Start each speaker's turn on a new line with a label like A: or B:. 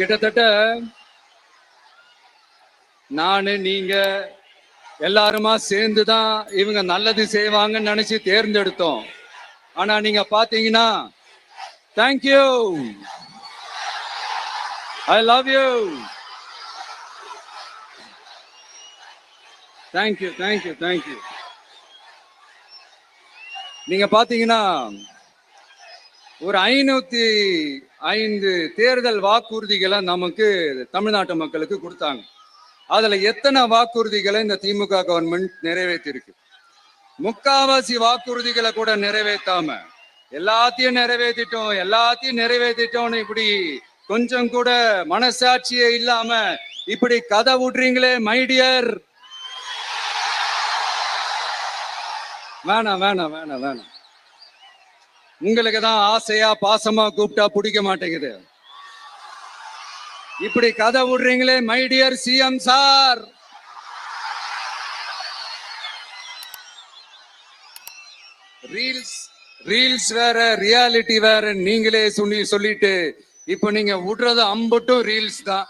A: கிட்டத்தட்ட நானு நீங்க எல்லாருமா சேர்ந்துதான் இவங்க நல்லது செய்வாங்கன்னு நினைச்சு தேர்ந்தெடுத்தோம். ஆனா நீங்க பாத்தீங்கன்னா, thank you, I love you, thank you thank you thank you. நீங்க பாத்தீங்கன்னா ஒரு 505 தேர்தல் வாக்குறுதிகளை நமக்கு தமிழ்நாட்டு மக்களுக்கு கொடுத்தாங்க. அதுல எத்தனை வாக்குறுதிகளை இந்த திமுக கவர்மெண்ட் நிறைவேற்றிருக்கு? முக்காவாசி வாக்குறுதிகளை கூட நிறைவேற்றாம எல்லாத்தையும் நிறைவேற்றிட்டோம்னு இப்படி கொஞ்சம் கூட மனசாட்சியே இல்லாம இப்படி கதை விடுறீங்களே மைடியர். வேணாம் வேணாம் வேணாம் வேணாம். உங்களுக்கு தான் ஆசையா பாசமா கூப்பிட்டா பிடிக்க மாட்டேங்குது. இப்படி கதை விடுறீங்களே மைடியர் சிஎம் சார். ரீல்ஸ் வேற, ரியாலிட்டி வேற நீங்களே சொல்லிட்டு இப்ப நீங்க விடுறது அம்பட்டும் ரீல்ஸ் தான்.